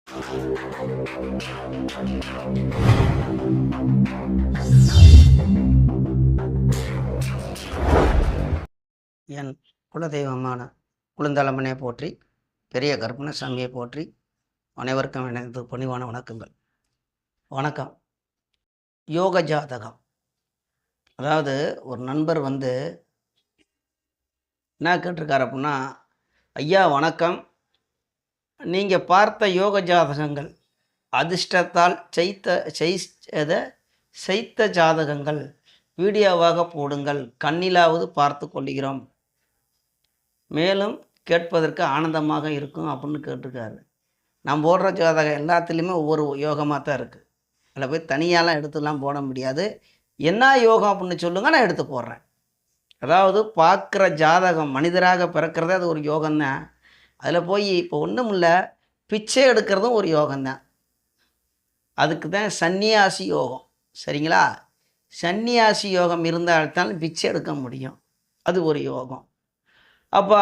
என் குலதெய்வமான குழுந்தலமனை போற்றி, பெரிய கருப்பணசாமியை போற்றி, அனைவருக்கும் எனது பணிவான வணக்கங்கள். வணக்கம். யோக ஜாதகம், அதாவது ஒரு நண்பர் என்ன கேட்டிருக்காரு அப்படின்னா, ஐயா வணக்கம், நீங்கள் பார்த்த யோக ஜாதகங்கள் அதிர்ஷ்டத்தால் செய்த ஜாதகங்கள் வீடியோவாக போடுங்கள், கண்ணிலாவது பார்த்து கொள்கிறோம், மேலும் கேட்பதற்கு ஆனந்தமாக இருக்கும் அப்படின்னு கேட்டிருக்காரு. நான் போடுற ஜாதகம் எல்லாத்துலேயுமே ஒவ்வொரு யோகமாக தான் இருக்குது. அதில் போய் தனியாலாம் எடுத்துலாம் போட முடியாது. என்ன யோகம் அப்படின்னு சொல்லுங்கள், நான் எடுத்து போடுறேன். அதாவது பார்க்குற ஜாதகம் மனிதராக பிறக்கிறதே அது ஒரு யோகம்தான். அதில் போய் இப்போ ஒன்றும் இல்லை, பிச்சை எடுக்கிறதும் ஒரு யோகம்தான். அதுக்கு தான் சன்னியாசி யோகம். சரிங்களா? சன்னியாசி யோகம் இருந்தால்தான் பிச்சை எடுக்க முடியும். அது ஒரு யோகம். அப்போ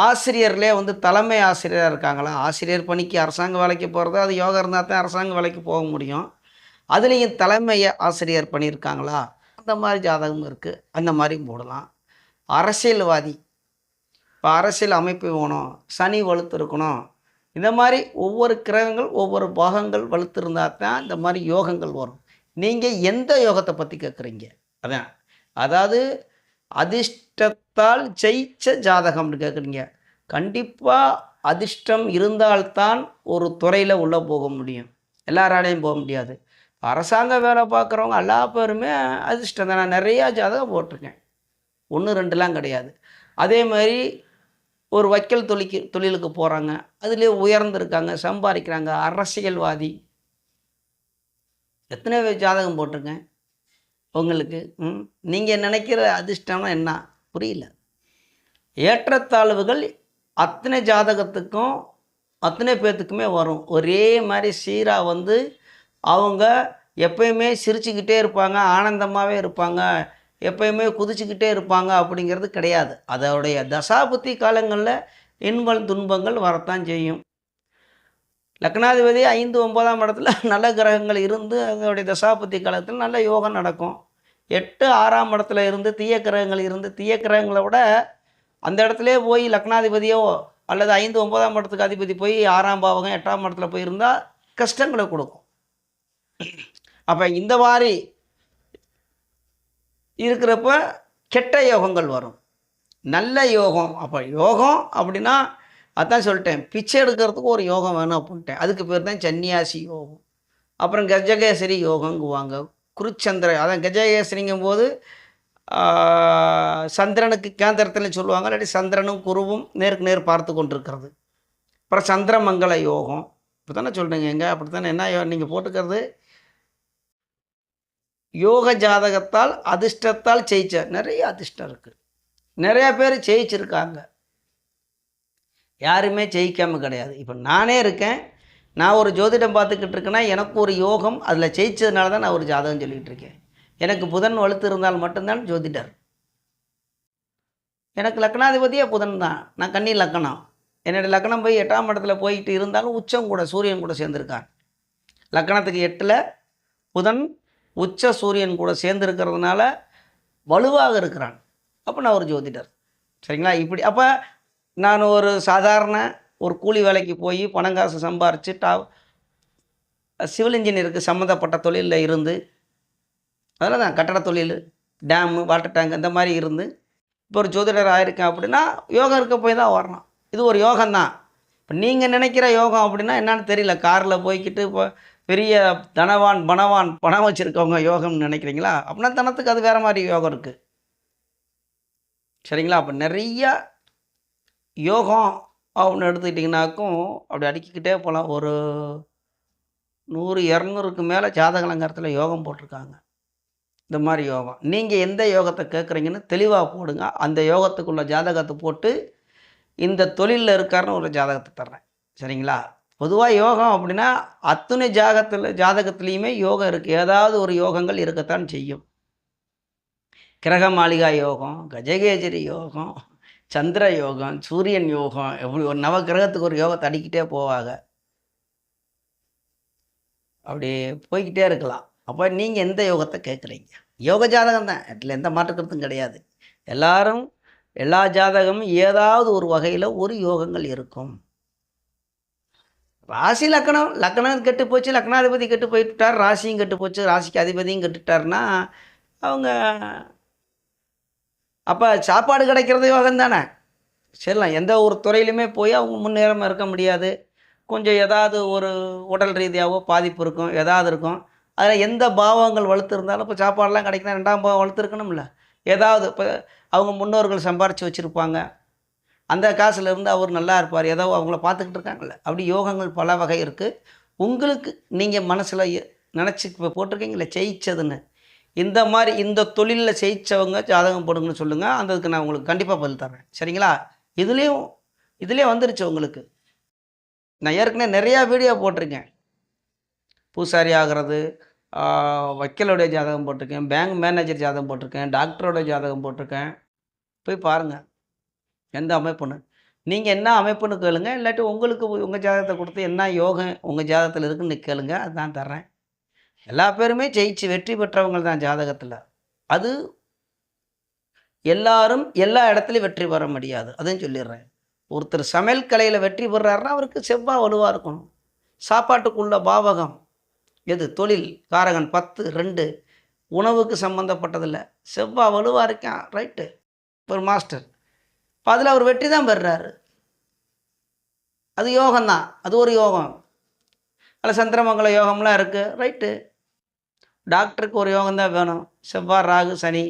ஆசிரியர்லே தலைமை ஆசிரியராக இருக்காங்களா, ஆசிரியர் பணிக்கு அரசாங்க வேலைக்கு போகிறது, அது யோகம் இருந்தால் தான் அரசாங்க வேலைக்கு போக முடியும். அதுலேயும் தலைமை ஆசிரியர் பண்ணியிருக்காங்களா, அந்த மாதிரி ஜாதகம் இருக்குது, அந்த மாதிரி போடலாம். அரசியல்வாதி, இப்போ அரசியல் அமைப்பு வேணும், சனி வலுத்து இருக்கணும், இந்த மாதிரி ஒவ்வொரு கிரகங்கள் ஒவ்வொரு பாகங்கள் வலுத்து இருந்தால் தான் இந்த மாதிரி யோகங்கள் வரும். நீங்கள் எந்த யோகத்தை பற்றி கேட்குறீங்க? அதாவது அதிர்ஷ்டத்தால் ஜெயிச்ச ஜாதகம்னு கேட்குறீங்க. கண்டிப்பாக அதிர்ஷ்டம் இருந்தால்தான் ஒரு துறையில் உள்ளே போக முடியும். எல்லாராலையும் போக முடியாது. அரசாங்க வேலை பார்க்குறவங்க எல்லா பேருமே அதிர்ஷ்டம் தான். நான் நிறையா ஜாதகம் போட்டிருக்கேன், 1 2லாம் கிடையாது. அதே மாதிரி ஒரு வக்கீல் தொழிலுக்கு போகிறாங்க, அதுலேயே உயர்ந்திருக்காங்க, சம்பாதிக்கிறாங்க. அரசியல்வாதி, எத்தனை ஜாதகம் போட்டிருக்கேன் உங்களுக்கு. நீங்கள் நினைக்கிற அதிர்ஷ்டம்னா என்ன புரியல. ஏற்றத்தாழ்வுகள் அத்தனை ஜாதகத்துக்கும் அத்தனை பேர்த்துக்குமே வரும். ஒரே மாதிரி சீராக அவங்க எப்பயுமே சிரிச்சுக்கிட்டே இருப்பாங்க, ஆனந்தமாகவே இருப்பாங்க, எப்பயுமே குதிச்சுக்கிட்டே இருப்பாங்க அப்படிங்கிறது கிடையாது. அதோடைய தசாபுத்தி காலங்களில் இன்பம் துன்பங்கள் வரத்தான் செய்யும். லக்னாதிபதி 5 9ஆம் இடத்துல நல்ல கிரகங்கள் இருந்து அதனுடைய தசாபுத்தி காலத்தில் நல்ல யோகம் நடக்கும். 8 6ஆம் இடத்துல இருந்து தீய கிரகங்கள் இருந்து, தீய கிரகங்களை விட அந்த இடத்துல போய் லக்னாதிபதியோ அல்லது 5 9ஆம் இடத்துக்கு அதிபதி போய் 6ஆம் பாவகம் 8ஆம் இடத்துல போயிருந்தால் கஷ்டங்களை கொடுக்கும். அப்போ இந்த மாதிரி இருக்கிறப்ப கெட்ட யோகங்கள் வரும், நல்ல யோகம். அப்போ யோகம் அப்படின்னா அதான் சொல்லிட்டேன், பிச்சை எடுக்கிறதுக்கு ஒரு யோகம் வேணும் அப்படின்ட்டேன். அதுக்கு பேர் தான் சன்னியாசி யோகம். அப்புறம் கஜகேசரி யோகங்குவாங்க, குருச்சந்திர. அதான் கஜகேசரிங்கும் போது சந்திரனுக்கு கேந்திரத்தில் சொல்லுவாங்க, இல்லாட்டி சந்திரனும் குருவும் நேருக்கு நேர் பார்த்து கொண்டிருக்கிறது. அப்புறம் சந்திரமங்கல யோகம். இப்போ தானே சொல்கிறீங்க எங்க, அப்படி தானே. என்ன நீங்கள் போட்டுக்கிறது? யோக ஜாதகத்தால் அதிர்ஷ்டத்தால் ஜெயிச்ச, நிறைய அதிர்ஷ்டம் இருக்குது, நிறையா பேர் ஜெயிச்சிருக்காங்க, யாருமே ஜெயிக்காமல் கிடையாது. இப்போ நானே இருக்கேன், நான் ஒரு ஜோதிடம் பார்த்துக்கிட்டு இருக்கேன்னா எனக்கு ஒரு யோகம், அதில் ஜெயிச்சதுனால தான் நான் ஒரு ஜாதகம் சொல்லிகிட்டு இருக்கேன். எனக்கு புதன் வலுத்து இருந்தால் மட்டும்தான் ஜோதிடர். எனக்கு லக்னாதிபதியே புதன் தான், நான் கன்னி லக்கணம். என்னுடைய லக்கணம் போய் 8ஆம் இடத்துல போயிட்டு இருந்தாலும் உச்சம் கூட சூரியன் கூட சேர்ந்துருக்கான். லக்கணத்துக்கு 8ல் புதன் உச்ச சூரியன் கூட சேர்ந்துருக்கிறதுனால வலுவாக இருக்கிறான். அப்போ நான் ஒரு ஜோதிடர். சரிங்களா? இப்படி அப்போ நான் ஒரு சாதாரண ஒரு கூலி வேலைக்கு போய் பணங்காசு சம்பாரித்து சிவில் இன்ஜினியருக்கு சம்மந்தப்பட்ட தொழிலில் இருந்து, அதில் தான் கட்டட தொழில், டேமு, வாட்டர் டேங்க் இந்த மாதிரி இருந்து இப்போ ஒரு ஜோதிடர் ஆகிருக்கேன். அப்படின்னா யோகம் இருக்க போய் தான் வரணும். இது ஒரு யோகம்தான். இப்போ நீங்கள் நினைக்கிற யோகம் அப்படின்னா என்னன்னு தெரியல. காரில் போய்கிட்டு இப்போ பெரிய தனவான் பணம் வச்சுருக்கவங்க யோகம்னு நினைக்கிறீங்களா? அப்படின்னா தனத்துக்கு அது வேறு மாதிரி யோகம் இருக்குது. சரிங்களா? அப்போ நிறையா யோகம் அப்படின்னு எடுத்துக்கிட்டிங்கனாக்கும் அப்படி அடுக்கிக்கிட்டே போகலாம். ஒரு 100 200க்கு மேலே ஜாதகலங்காரத்தில் யோகம் போட்டிருக்காங்க. இந்த மாதிரி யோகம் நீங்கள் எந்த யோகத்தை கேட்குறீங்கன்னு தெளிவாக போடுங்க. அந்த யோகத்துக்குள்ள ஜாதகத்தை போட்டு இந்த தொழிலில் இருக்காருன்னு ஒரு ஜாதகத்தை தர்றேன். சரிங்களா? பொதுவாக யோகம் அப்படின்னா அத்துணை ஜாதகத்துலேயுமே யோகம் இருக்குது. ஏதாவது ஒரு யோகங்கள் இருக்கத்தான் செய்யும். கிரக மாளிகா யோகம், கஜகேசரி யோகம், சந்திர யோகம், சூரியன் யோகம், எப்படி ஒரு நவ கிரகத்துக்கு ஒரு யோகத்தை அடிக்கிட்டே போவாங்க. அப்படி போய்க்கிட்டே இருக்கலாம். அப்போ நீங்கள் எந்த யோகத்தை கேட்குறீங்க? யோக ஜாதகம் தான், இதில் எந்த மாற்று கருத்தும் கிடையாது. எல்லாரும் எல்லா ஜாதகமும் ஏதாவது ஒரு வகையில் ஒரு யோகங்கள் இருக்கும். ராசி லக்கணம் லக்கணம் கெட்டு போச்சு, லக்னாதிபதி கெட்டு போயிட்டார், ராசியும் கெட்டு போச்சு, ராசிக்கு அதிபதியும் கெட்டுட்டார்னா அவங்க அப்போ சாப்பாடு கிடைக்கிறது யோகம் தானே. சரிலாம், எந்த ஒரு துறையிலுமே போய் அவங்க முன்னேறமாக இருக்க முடியாது. கொஞ்சம் ஏதாவது ஒரு உடல் ரீதியாகவோ பாதிப்பு இருக்கும், ஏதாவது இருக்கும். அதில் எந்த பாவங்கள் வலுத்து இருந்தாலும் இப்போ சாப்பாடெலாம் கிடைக்குன்னா 2ஆம் பாவம் வலுத்து இருக்கணும்ல. ஏதாவது இப்போ அவங்க முன்னோர்கள் சம்பாரித்து வச்சுருப்பாங்க, அந்த காசுலேருந்து அவர் நல்லா இருப்பார், ஏதோ அவங்கள பார்த்துக்கிட்டு இருக்காங்கல்ல. அப்படி யோகங்கள் பல வகை இருக்குது. உங்களுக்கு நீங்கள் மனசில் நினச்சி இப்போ போட்டிருக்கீங்களே ஜெயிச்சதுன்னு, இந்த மாதிரி இந்த தொழிலில் ஜெயித்தவங்க ஜாதகம் போடுங்கன்னு சொல்லுங்கள், அந்ததுக்கு நான் உங்களுக்கு கண்டிப்பாக பதில் தரேன். சரிங்களா? இதுலேயே வந்துருச்சு உங்களுக்கு. நான் ஏற்கனவே நிறையா வீடியோ போட்டிருக்கேன். பூசாரி ஆகிறது, வக்கீலோடைய ஜாதகம் போட்டிருக்கேன், பேங்க் மேனேஜர் ஜாதகம் போட்டிருக்கேன், டாக்டரோட ஜாதகம் போட்டிருக்கேன். போய் பாருங்கள் எந்த அமைப்புன்னு. நீங்கள் என்ன அமைப்புன்னு கேளுங்க, இல்லாட்டி உங்களுக்கு உங்கள் ஜாதகத்தை கொடுத்து என்ன யோகம் உங்கள் ஜாதகத்தில் இருக்குன்னு கேளுங்க, அதுதான் தர்றேன். எல்லா பேருமே ஜெயிச்சு வெற்றி பெற்றவங்க தான் ஜாதகத்தில். அது எல்லாரும் எல்லா இடத்துலையும் வெற்றி பெற முடியாது, அதையும் சொல்லிடுறேன். ஒருத்தர் சமையல் கலையில் வெற்றி பெறாருன்னா அவருக்கு செவ்வாய் வலுவாக இருக்கணும். சாப்பாட்டுக்குள்ள பாவகம் எது? தொழில் காரகன் 10 2, உணவுக்கு சம்மந்தப்பட்டதில்லை. செவ்வாய் வலுவாக இருக்கான், ரைட்டு, ஒரு மாஸ்டர். இப்போ அதில் அவர் வெற்றி தான் பெறுறாரு, அது யோகம்தான், அது ஒரு யோகம். அதில் சந்திரமங்கல யோகம்லாம் இருக்குது, ரைட்டு. டாக்டருக்கு ஒரு யோகம் தான் வேணும், செவ்வாய் ராகு சனி,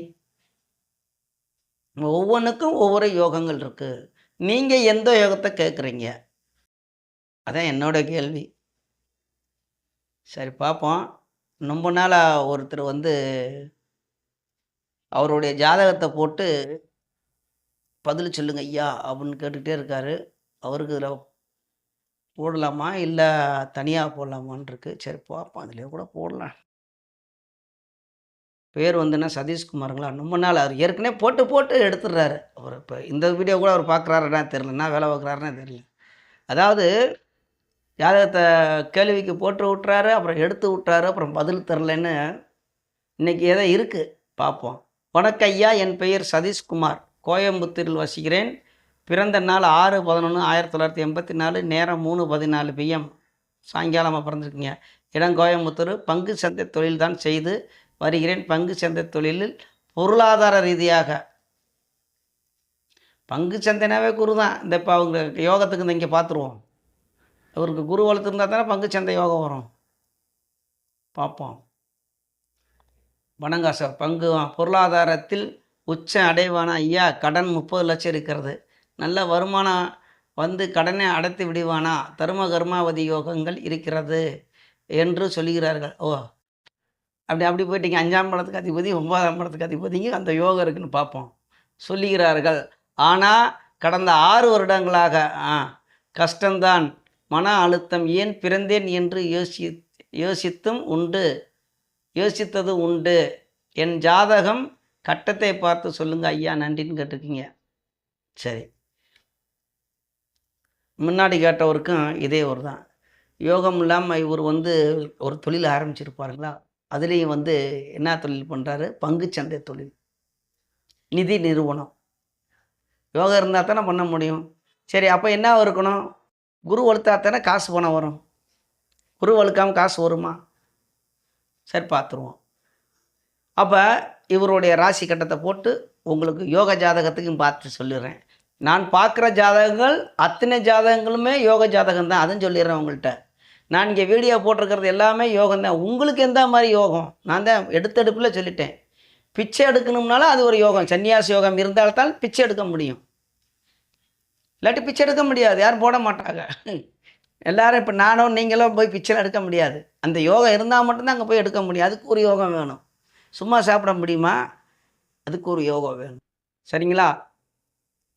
ஒவ்வொன்றுக்கும் ஒவ்வொரு யோகங்கள் இருக்குது. நீங்கள் எந்த யோகத்தை கேட்குறீங்க? அதான் என்னோட கேள்வி. சரி பார்ப்போம். ரொம்ப நாளாக ஒருத்தர் அவருடைய ஜாதகத்தை போட்டு பதில் சொல்லுங்க ஐயா அப்படின்னு கேட்டுக்கிட்டே இருக்கார். அவருக்கு இதில் போடலாமா இல்லை தனியாக போடலாமான்னு இருக்கு. சரி பார்ப்போம், அதிலே கூட போடலாம். பேர் சதீஷ்குமாருங்களா? ரொம்ப நாள் அவர் ஏற்கனவே போட்டு எடுத்துடுறாரு. அவர் இப்போ இந்த வீடியோ கூட அவர் பார்க்குறாருன்னா தெரில, என்ன வேலை பார்க்குறாருன்னா தெரியல. அதாவது ஜாதகத்தை கேள்விக்கு போட்டு விட்றாரு, அப்புறம் எடுத்து விட்றாரு, அப்புறம் பதில் தரலன்னு இன்றைக்கி ஏதோ இருக்குது, பார்ப்போம். வணக்கம் ஐயா, என் பெயர் சதீஷ்குமார், கோயம்புத்தூரில் வசிக்கிறேன். பிறந்த நாள் 6/11/1984, நேரம் 3:14 PM, சாயங்காலமாக பிறந்திருக்கீங்க. இடம் கோயம்புத்தூர். பங்கு சந்தை தொழில் தான் செய்து வருகிறேன். பங்கு சந்தை தொழிலில் பொருளாதார ரீதியாக, பங்கு சந்தைனாவே குரு தான். இந்த இப்போ அவங்க யோகத்துக்கு இந்த இங்கே பார்த்துருவோம். அவருக்கு குரு வளர்த்துருந்தா தானே பங்கு சந்தை யோகம் வரும். பார்ப்போம். வணங்க சார். பங்கு பொருளாதாரத்தில் உச்சம் அடைவானா ஐயா? கடன் 30 லட்சம் இருக்கிறது. நல்ல வருமானம் கடனை அடைத்து விடுவானா? தர்ம கர்மாவதி யோகங்கள் இருக்கிறது என்று சொல்கிறார்கள். ஓ, அப்படி போயிட்டீங்க. 5ஆம் இடத்துக்கு அதிபதி, 9ஆம் இடத்துக்கு அதிபதிங்க அந்த யோகம் இருக்குன்னு பார்ப்போம் சொல்லுகிறார்கள். ஆனால் கடந்த 6 வருடங்களாக கஷ்டம்தான், மன அழுத்தம். ஏன் பிறந்தேன் என்று யோசித்தது உண்டு. என் ஜாதகம் கட்டத்தை பார்த்து சொல்லுங்க ஐயா, நன்றின்னு கேட்டிருக்கீங்க. சரி, முன்னாடி கேட்டவருக்கும் இதே ஒரு தான். யோகம் இல்லாமல் இவர் ஒரு தொழில் ஆரம்பிச்சிருப்பாருங்களா? அதுலேயும் என்ன தொழில் பண்ணுறாரு? பங்குச்சந்தை தொழில், நிதி நிறுவனம். யோகம் இருந்தால் தானே பண்ண முடியும். சரி, அப்போ என்ன இருக்கணும்? குரு வலுத்தா தானே காசு பணம் வரும். குரு வலுக்காமல் காசு வருமா? சரி, பார்த்துருவோம். அப்போ இவருடைய ராசி கட்டத்தை போட்டு உங்களுக்கு யோக ஜாதகத்துக்கும் பார்த்து சொல்லிடுறேன். நான் பார்க்குற ஜாதகங்கள் அத்தனை ஜாதகங்களுமே யோக ஜாதகம் தான், அதுவும் சொல்லிடுறேன் உங்கள்கிட்ட. நான் இங்கே வீடியோ போட்டிருக்கிறது எல்லாமே யோகம் தான். உங்களுக்கு எந்த மாதிரி யோகம் நான் தான் எடுத்தெடுப்பில் சொல்லிட்டேன். பிச்சை எடுக்கணும்னாலும் அது ஒரு யோகம். சன்னியாசி யோகம் இருந்தால்தான் பிச்சை எடுக்க முடியும், இல்லாட்டி பிச்சை எடுக்க முடியாது, யாரும் போட மாட்டாங்க. எல்லோரும் இப்போ நானும் நீங்களும் போய் பிச்சை எடுக்க முடியாது. அந்த யோகம் இருந்தால் மட்டும்தான் அங்கே போய் எடுக்க முடியும். அதுக்கு ஒரு யோகம் வேணும். சும்மா சாப்பிட முடியுமா? அதுக்கு ஒரு யோகம் வேணும். சரிங்களா?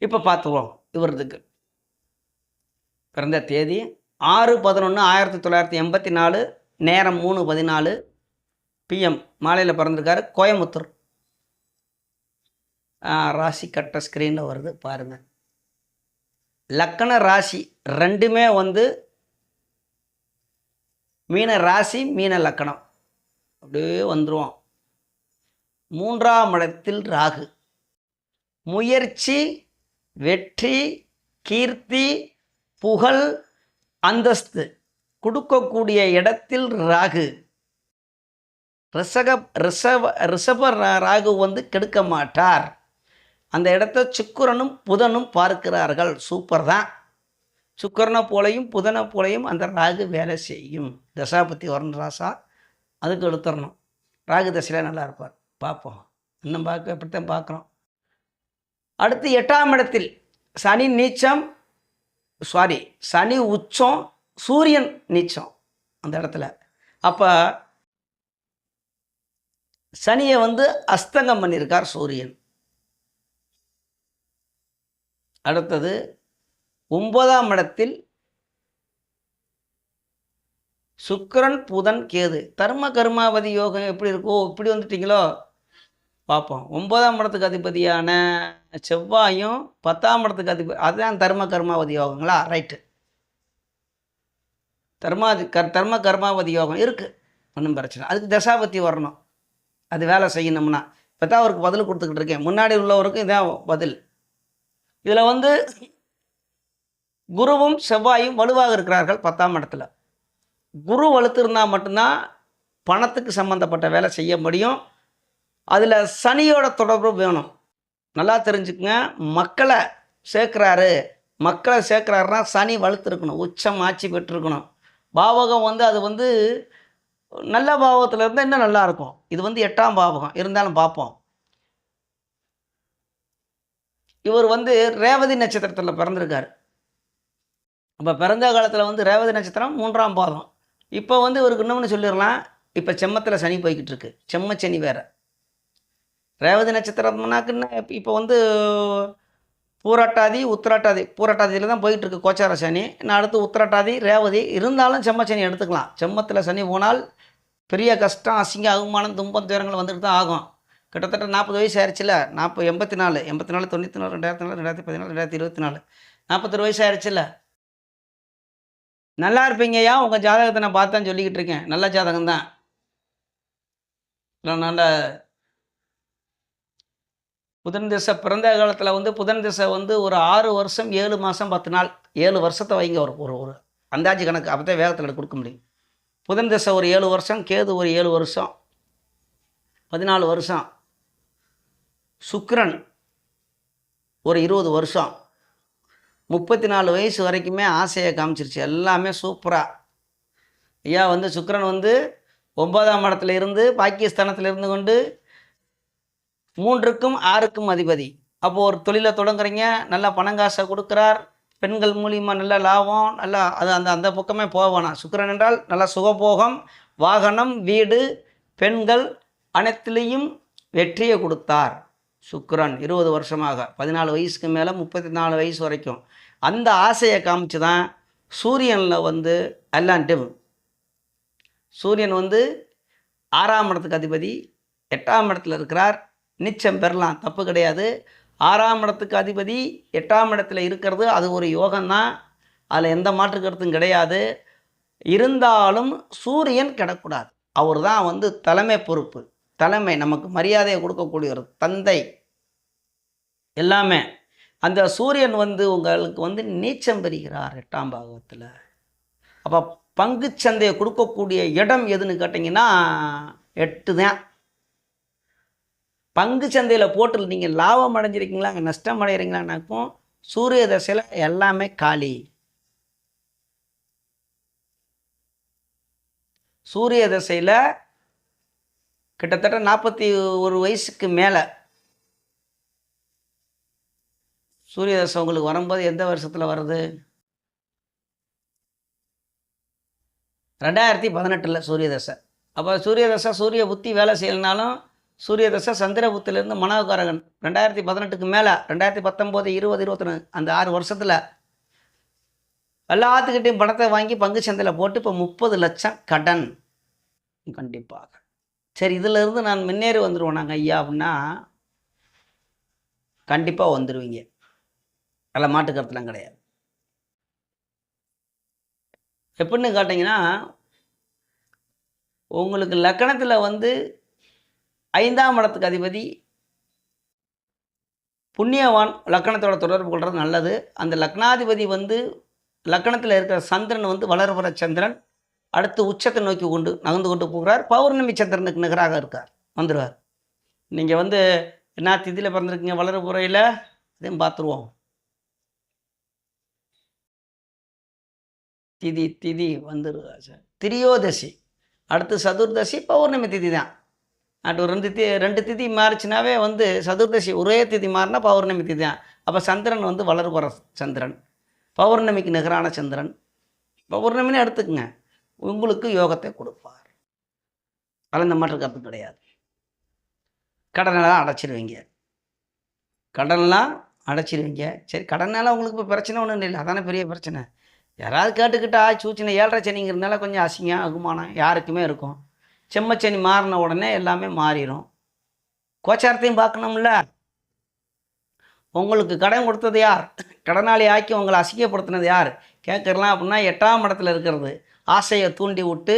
இப்போ பார்த்துவோம். இவரதுக்கு பிறந்த தேதி 6/11/1984, நேரம் 3:14 PM, மாலையில் பிறந்திருக்காரு. கோயம்புத்தூர். ராசி கட்ட ஸ்க்ரீனில் வருது பாருங்கள். லக்கண ராசி ரெண்டுமே மீன ராசி, மீன லக்கணம், அப்படியே வந்துருவோம். 3ஆம் இடத்தில் ராகு. முயற்சி, வெற்றி, கீர்த்தி, புகழ், அந்தஸ்து கொடுக்கக்கூடிய இடத்தில் ராகு. ரிஷப ராகு வந்து கெடுக்க மாட்டார். அந்த இடத்த சுக்கிரனும் புதனும் பார்க்கிறார்கள். சூப்பர் தான். சுக்கிரனை போலையும் புதனை போலையும் அந்த ராகு வேலை செய்யும். தசாபத்தி வரணும் ராசா, அதுக்கு எடுத்துடணும். ராகு தசையில் நல்லா இருப்பார். பார்ப்போம், இன்னும் எப்படித்தான் பார்க்குறோம். அடுத்து 8ஆம் இடத்தில் சனி நீச்சம், சனி உச்சம், சூரியன் நீச்சம் அந்த இடத்துல. அப்போ சனியை வந்து அஸ்தங்கம் பண்ணியிருக்கார் சூரியன். அடுத்தது 9ஆம் இடத்தில் சுக்கிரன், புதன், கேது. தர்ம கர்மாவதி யோகம் எப்படி இருக்கோ இப்படி வந்துட்டீங்களோ பார்ப்போம். 9ஆம் இடத்துக்கு அதிபதியான செவ்வாயும் 10ஆம் இடத்துக்கு அதிபதி, அதுதான் தர்ம கர்மாவதி யோகங்களா? ரைட்டு. தர்ம கர்மாவதி யோகம் இருக்குது, ஒன்றும் பிரச்சனை. அதுக்கு தசாபத்தி வரணும், அது வேலை செய்யணும்னா. இப்போ தான் அவருக்கு பதில் கொடுத்துக்கிட்டு இருக்கேன். முன்னாடி உள்ளவருக்கும் இதான் பதில். இதில் வந்து குருவும் செவ்வாயும் வலுவாக இருக்கிறார்கள் 10ஆம் இடத்துல. குரு வலுத்திருந்தால் மட்டும்தான் பணத்துக்கு சம்மந்தப்பட்ட வேலை செய்ய முடியும். அதில் சனியோட தொடர்பு வேணும். நல்லா தெரிஞ்சுக்குங்க. மக்களை சேர்க்குறாருன்னா சனி வலுத்திருக்கணும், உச்சம் ஆட்சி பெற்றிருக்கணும். பாவகம் வந்து அது வந்து நல்ல பாவத்தில் இருந்தால் இன்னும் நல்லாயிருக்கும். இது வந்து 8ஆம் பாவகம் இருந்தாலும் பார்ப்போம். இவர் வந்து ரேவதி நட்சத்திரத்தில் பிறந்திருக்கார். அப்போ பிறந்த காலத்தில் வந்து ரேவதி நட்சத்திரம் 3ஆம் பாதம். இப்போ வந்து இவருக்கு இன்னொன்று சொல்லிடலாம். இப்போ செம்மத்தில் சனி போய்கிட்டு இருக்கு, செம்மச்சனி வேறு. ரேவதி நட்சத்திரம்னாக்குன்னு இப்போ வந்து பூரட்டாதி, உத்திரட்டாதி. பூரட்டாதியில் தான் போயிட்டுருக்கு கோச்சார சனி. நான் அடுத்து உத்திரட்டாதி, ரேவதி. இருந்தாலும் செம்மச்சனி எடுத்துக்கலாம். செம்மத்தில் சனி போனால் பெரிய கஷ்டம், அசிங்க, அவமானம், துன்பம், துயரங்கள் வந்துட்டு தான் ஆகும். கிட்டத்தட்ட 40 வயசு ஆயிடுச்சுல. 84, 94, 94, 2004, 2014, 2024, 41 வயசு ஆயிடுச்சுல்ல. நல்லா இருப்பீங்கய்யா. உங்கள் ஜாதகத்தை நான் பார்த்தான் சொல்லிக்கிட்டு இருக்கேன். நல்ல ஜாதகம் தான். நல்ல புதன் திசை பிறந்த காலத்தில் வந்து புதன் திசை வந்து ஒரு 6 வருஷம் 7 மாதம் 10 நாள், 7 வருஷத்தை வைங்க. ஒரு அந்தாஜி கணக்கு அப்போ தான் வேகத்தில் கொடுக்க முடியும். புதன் திசை ஒரு 7 வருஷம், கேது ஒரு 7 வருஷம், 14 வருஷம். சுக்கிரன் ஒரு 20 வருஷம். 34 வயசு வரைக்குமே ஆசையை காமிச்சிருச்சு. எல்லாமே சூப்பராக. ஐயா வந்து சுக்கிரன் வந்து 9ஆம் இடத்துல இருந்து பாக்கியஸ்தானத்தில் இருந்து கொண்டு 3க்கும் 6க்கும் அதிபதி. அப்போது ஒரு தொழிலை தொடங்குறீங்க, நல்லா பணங்காசை கொடுக்குறார். பெண்கள் மூலியமாக நல்ல லாபம், நல்லா அது அந்த பக்கமே போவேணாம். சுக்கிரன் என்றால் நல்லா சுகபோகம், வாகனம், வீடு, பெண்கள் அனைத்துலேயும் வெற்றியை கொடுத்தார் சுக்கிரன் 20 வருஷமாக. 14 வயசுக்கு மேலே 34 வயசு வரைக்கும் அந்த ஆசையை காமிச்சு தான் சூரியனில் வந்து எல்லாம் சூரியன் வந்து 6ஆம் இடத்துக்கு அதிபதி, 8ஆம் இடத்துல இருக்கிறார். நிச்சயம் பெறலாம், தப்பு கிடையாது. 6ஆம் இடத்துக்கு அதிபதி 8ஆம் இடத்துல இருக்கிறது அது ஒரு யோகம்தான், அதில் எந்த மாற்று கருத்தும் கிடையாது. இருந்தாலும் சூரியன் கிடக்கூடாது. அவர் தான் வந்து தலைமை பொறுப்பு, தலைமை, நமக்கு மரியாதையை கொடுக்கக்கூடிய ஒரு தந்தை எல்லாமே. அந்த சூரியன் வந்து உங்களுக்கு வந்து நீச்சம் பெறுகிறார் 8ஆம் பாகத்தில். அப்போ பங்கு சந்தையை கொடுக்கக்கூடிய இடம் எதுன்னு கேட்டிங்கன்னா 8 தான். பங்கு சந்தையில் போட்டு நீங்கள் லாபம் அடைஞ்சிருக்கீங்களா, அங்கே நஷ்டம் அடைகிறீங்களான்னாக்கும் சூரிய தசையில் எல்லாமே காலி. சூரிய தசையில் கிட்டத்தட்ட 41 வயசுக்கு மேலே சூரிய தசை உங்களுக்கு வரும்போது எந்த வருஷத்தில் வருது? 2018 சூரிய தசை. அப்போ சூரிய தசை சூரிய புத்தி வேலை செய்யலைனாலும் சூரிய தசை சந்திர புத்திலேருந்து மனோகாரகன் 2018க்கு மேலே 2019, 20, 21 அந்த 6 வருஷத்தில் எல்லாத்துக்கிட்டையும் பணத்தை வாங்கி பங்கு சந்தையில் போட்டு இப்போ 30 லட்சம் கடன். கண்டிப்பாக. சரி, இதிலிருந்து நான் முன்னேறி வந்துடுவோம் நாங்கள் ஐயா அப்படின்னா கண்டிப்பாக வந்துடுவீங்க, அதில் மாட்டுக்கருத்துலாம் கிடையாது. எப்படின்னு கேட்டிங்கன்னா உங்களுக்கு லக்கணத்தில் வந்து 5ஆம் இடத்துக்கு அதிபதி புண்ணியவான் லக்கணத்தோட தொடர்பு கொள்வது நல்லது. அந்த லக்னாதிபதி வந்து லக்கணத்தில் இருக்கிற சந்திரன் வந்து வளர்வர சந்திரன் அடுத்து உச்சத்தை நோக்கி நகர்ந்து கொண்டு போகிறார். பௌர்ணமி சந்திரனுக்கு நிகராக இருக்கார், வந்துடுவார். நீங்கள் வந்து என்ன திதியில் பிறந்திருக்கீங்க, வளர்புறையில் அதையும் பார்த்துருவோம். திதி வந்துடுவா சார். திரியோதசி அடுத்து சதுர்தசி பௌர்ணமி திதி தான். அட்டு ரெண்டு திதி மாறிச்சுனாவே வந்து சதுர்தசி ஒரே திதி மாறினா பௌர்ணமி திதி தான். அப்போ சந்திரன் வந்து வளர்புற சந்திரன், பௌர்ணமிக்கு நிகரான சந்திரன். பௌர்ணமின்னு எடுத்துக்கங்க, உங்களுக்கு யோகத்தை கொடுப்பார். கலந்த மாற்று கருத்து கிடையாது. கடனெல்லாம் அடைச்சிடுவீங்க, கடனெல்லாம் அடைச்சிடுவீங்க. சரி, கடனால உங்களுக்கு இப்போ பிரச்சனை ஒன்றும் இல்லை, அதானே பெரிய பிரச்சனை. யாராவது கேட்டுக்கிட்டா சூச்சின 7.5 சனிங்கிறதுனால கொஞ்சம் அசிங்கம் அகுமானம் யாருக்குமே இருக்கும். செம்மச்சனி மாறின உடனே எல்லாமே மாறிடும். கோச்சாரத்தையும் பார்க்கணும்ல. உங்களுக்கு கடன் கொடுத்தது யார், கடனாளி ஆக்கி உங்களை அசிங்கப்படுத்தினது யார் கேட்கறலாம் அப்படின்னா 8ஆம் இடத்துல இருக்கிறது ஆசையை தூண்டி விட்டு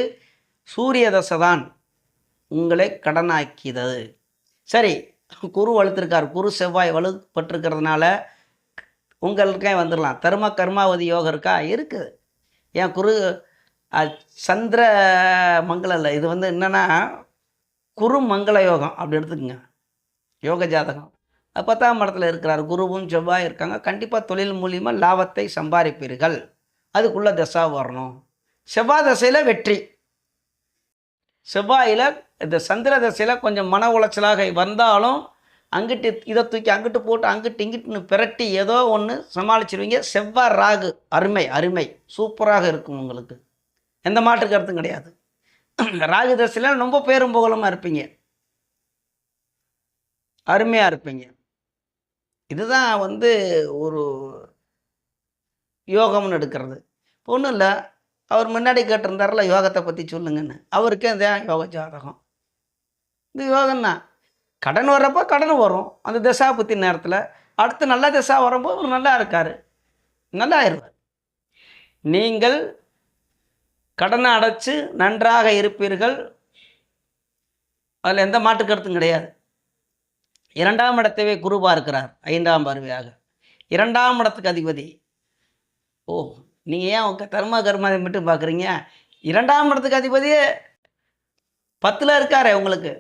சூரிய தசை தான் உங்களை கடனாக்கியது. சரி, குரு வலுத்திருக்கார், குரு செவ்வாய் வலுப்பட்டிருக்கிறதுனால உங்களுக்கே வந்துடலாம். தர்ம கர்மாவதி யோகம் இருக்கா, இருக்குது. ஏன் குரு சந்திர மங்களம் இல்லை, இது வந்து என்னென்னா குரு மங்கள யோகம் அப்படி எடுத்துக்கோங்க. யோக ஜாதகம் 10ஆம் இடத்துல இருக்கிறார், குருவும் செவ்வாய் இருக்காங்க. கண்டிப்பாக தொழில் மூலியமாக லாபத்தை சம்பாதிப்பீர்கள். அதுக்குள்ளே தசா வரணும். செவ்வாய் தசையில் வெற்றி, செவ்வாயில் இந்த சந்திர தசையில் கொஞ்சம் மன உளைச்சலாக வந்தாலும் அங்கிட்டு இதை தூக்கி அங்கிட்டு போட்டு அங்கிட்டு இங்கிட்டுன்னு பிரட்டி ஏதோ ஒன்று சமாளிச்சிருவீங்க. செவ்வாய் ராகு அருமை அருமை சூப்பராக இருக்கும், உங்களுக்கு எந்த மாற்று கருத்தும் கிடையாது. ராகு தசையில் ரொம்ப பேரும் புகழமாக இருப்பீங்க, அருமையாக இருப்பீங்க. இதுதான் வந்து ஒரு யோகம்னு எடுக்கிறது. ஒன்றும் இல்லை, அவர் முன்னாடி கேட்டிருந்தார்ல யோகத்தை பற்றி சொல்லுங்கன்னு, அவருக்கே இதான் யோக ஜாதகம். இது யோகம்தான். கடன் வர்றப்போ கடன் வரும் அந்த திசா புத்தி நேரத்தில். அடுத்து நல்ல திசா வரும்போது அவர் நல்லா இருக்கார், நல்லா ஆயிடுவார். நீங்கள் கடனை அடைச்சு நன்றாக இருப்பீர்கள், அதில் எந்த மாற்று கருத்தும் கிடையாது. 2ஆம் இடத்தையே குரு பார்க்கிறார் 5ஆம் பார்வையாக. 2ஆம் இடத்துக்கு அதிபதி. ஓ, நீங்கள் ஏன் உங்கள் தர்ம கர்மாவை மட்டும் பார்க்குறீங்க? 2ஆம் இடத்துக்கு அதிபதியே 10ல் இருக்காரு, உங்களுக்கு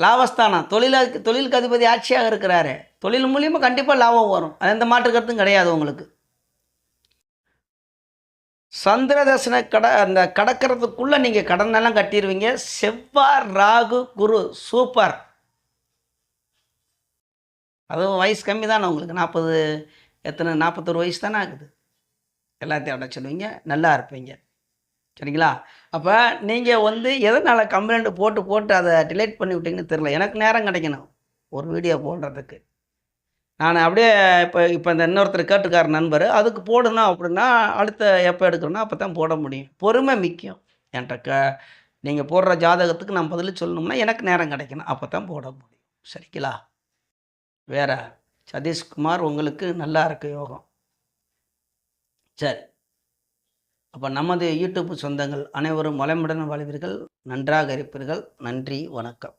லாபஸ்தானம். தொழிலுக்கு அதிபதி ஆட்சியாக இருக்கிறாரு. தொழில் மூலியமாக கண்டிப்பாக லாபம் வரும், அது எந்த மாற்று கருத்தும் கிடையாது. உங்களுக்கு சந்திர தசனை அந்த கடக்கிறதுக்குள்ளே நீங்கள் கடனெல்லாம் கட்டிடுவீங்க. செவ்வாய் ராகு குரு சூப்பர். அதுவும் வயசு கம்மி தானே உங்களுக்கு, 41 வயசு தானே ஆகுது. எல்லாத்தையும் அடைய சொல்லுவீங்க, நல்லா இருப்பீங்க. சரிங்களா? அப்போ நீங்கள் வந்து எதனால் கம்ப்ளைண்ட் போட்டு அதை டிலேட் பண்ணி விட்டீங்கன்னு தெரில. எனக்கு நேரம் கிடைக்கணும் ஒரு வீடியோ போடுறதுக்கு. நான் அப்படியே இப்போ இந்த இன்னொருத்தர் கேட்டுக்கார நண்பர், அதுக்கு போடணும் அப்படின்னா அடுத்த எப்போ எடுக்கணும்னா அப்போ தான் போட முடியும். பொறுமை முக்கியம். என்கிட்ட நீங்கள் போடுற ஜாதகத்துக்கு நான் பதில் சொல்லணும்னா எனக்கு நேரம் கிடைக்கணும், அப்போ தான் போட முடியும். சரிங்களா? வேறு சதீஷ்குமார், உங்களுக்கு நல்லா இருக்கு யோகம். சரி, அப்போ நமது யூடியூப் சொந்தங்கள் அனைவரும் வளமுடன் வாழ்வீர்கள், நன்றாக இருப்பீர்கள். நன்றி, வணக்கம்.